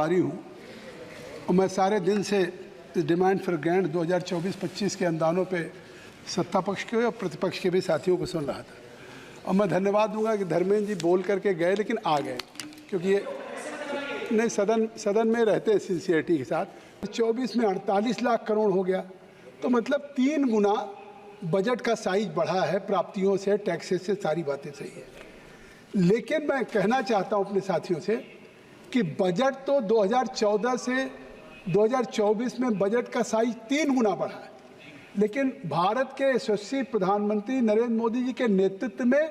रही हूँ और मैं सारे दिन से डिमांड फॉर ग्रांट 2024-25 के अनुदानों पे सत्ता पक्ष के और प्रतिपक्ष के भी साथियों को सुन रहा था। और मैं धन्यवाद दूंगा कि धर्मेंद्र जी बोल करके गए लेकिन आ गए, क्योंकि ये नहीं सदन में रहते हैं सिंसियरिटी के साथ। 24 में 48 लाख करोड़ हो गया, तो मतलब 3 गुना बजट का साइज बढ़ा है। प्राप्तियों से, टैक्सेस से, सारी बातें सही है। लेकिन मैं कहना चाहता हूँ अपने साथियों से कि बजट तो 2014 से 2024 में बजट का साइज 3 गुना बढ़ा है, लेकिन भारत के यशस्वी प्रधानमंत्री नरेंद्र मोदी जी के नेतृत्व में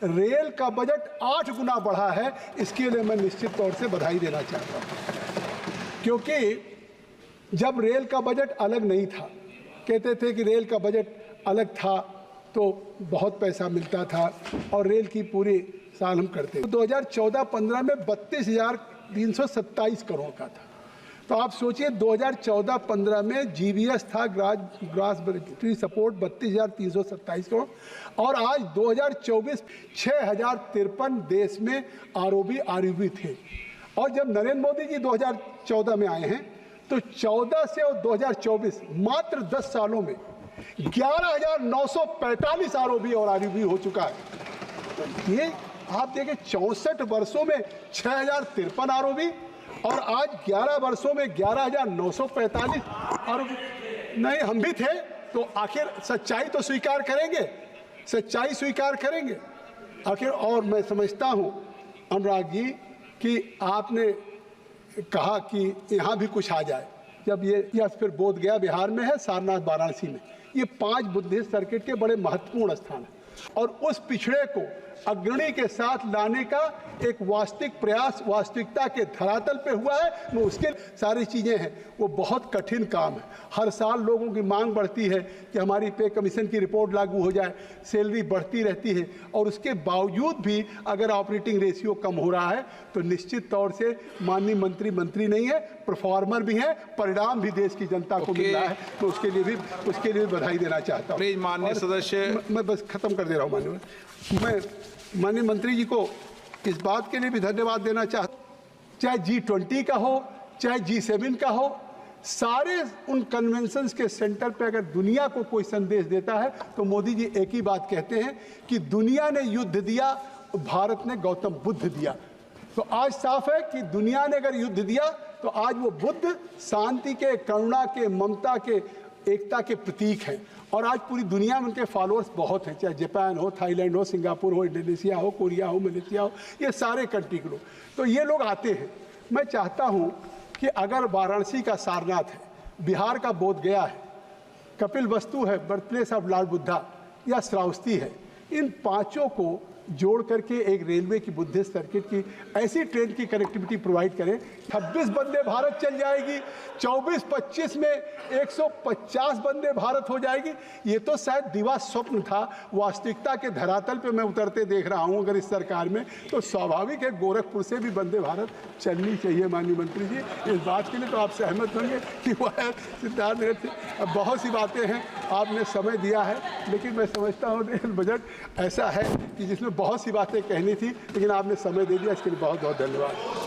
रेल का बजट 8 गुना बढ़ा है। इसके लिए मैं निश्चित तौर से बधाई देना चाहता हूँ, क्योंकि जब रेल का बजट अलग नहीं था, कहते थे कि रेल का बजट अलग था तो बहुत पैसा मिलता था और रेल की पूरी साल हम करते थे। 2014-15 में 32,327 करोड़ का था। तो आप सोचिए 2014-15 में जीबीएस था, ग्रास बेनिफिशियरी सपोर्ट 32,327 करोड़, और आज 2024 6,053 देश में आरओबी आरयूबी थे। और जब नरेंद्र मोदी जी 2014 में आए हैं तो 14 से और 2024 मात्र 10 सालों में 11,945 आरओबी और आरयूबी हो चुका है। तो ये आप देखें 64 वर्षों में 6,053 आरओबी और आज 11 वर्षों में 11,945 आरओबी। नहीं, हम भी थे तो आखिर सच्चाई तो स्वीकार करेंगे, सच्चाई स्वीकार करेंगे आखिर। और मैं समझता हूँ अनुराग जी कि आपने कहा कि यहाँ भी कुछ आ जाए। जब ये या फिर बोध गया बिहार में है, सारनाथ वाराणसी में, ये 5 बुद्धिस्ट सर्किट के बड़े महत्वपूर्ण स्थान हैं और उस पिछड़े को अग्रणी के साथ लाने का एक वास्तविक प्रयास वास्तविकता के धरातल पे हुआ है। वो उसके सारी चीज़ें हैं, वो बहुत कठिन काम है। हर साल लोगों की मांग बढ़ती है कि हमारी पे कमीशन की रिपोर्ट लागू हो जाए, सैलरी बढ़ती रहती है, और उसके बावजूद भी अगर ऑपरेटिंग रेशियो कम हो रहा है तो निश्चित तौर से माननीय मंत्री नहीं है, परफॉर्मर भी हैं, परिणाम भी देश की जनता को मिल रहा है। तो उसके लिए भी बधाई देना चाहता हूँ। माननीय सदस्य, मैं बस खत्म कर दे रहा हूँ। मैं माननीय मंत्री जी को इस बात के लिए भी धन्यवाद देना चाहता हूँ, चाहे G20 का हो, चाहे G7 का हो, सारे उन कन्वेंशंस के सेंटर पे अगर दुनिया को कोई संदेश देता है तो मोदी जी एक ही बात कहते हैं कि दुनिया ने युद्ध दिया, भारत ने गौतम बुद्ध दिया। तो आज साफ है कि दुनिया ने अगर युद्ध दिया तो आज वो बुद्ध शांति के, करुणा के, ममता के, एकता के प्रतीक हैं। और आज पूरी दुनिया में उनके फॉलोअर्स बहुत हैं, चाहे जापान हो, थाईलैंड हो, सिंगापुर हो, इंडोनेशिया हो, कोरिया हो, मलेशिया हो, ये सारे कंट्री के लोग, तो ये लोग आते हैं। मैं चाहता हूँ कि अगर वाराणसी का सारनाथ है, बिहार का बोध गया है, कपिल वस्तु है, birth place of Lord Buddha, या श्रावस्ती है, इन 5 को जोड़ करके एक रेलवे की बुद्धिस्ट सर्किट की ऐसी ट्रेन की कनेक्टिविटी प्रोवाइड करें। 26 वंदे भारत चल जाएगी, 24-25 में 150 वंदे भारत हो जाएगी। ये तो शायद दिवा स्वप्न था, वास्तविकता के धरातल पे मैं उतरते देख रहा हूँ। अगर इस सरकार में तो स्वाभाविक है गोरखपुर से भी वंदे भारत चलनी चाहिए। माननीय मंत्री जी, इस बात के लिए तो आप सहमत होंगे कि वह सिद्धार्थनगर से। अब बहुत सी बातें हैं, आपने समय दिया है, लेकिन मैं समझता हूँ रेल बजट ऐसा है कि जिसमें बहुत सी बातें कहनी थी, लेकिन आपने समय दे दिया, इसके लिए बहुत बहुत धन्यवाद।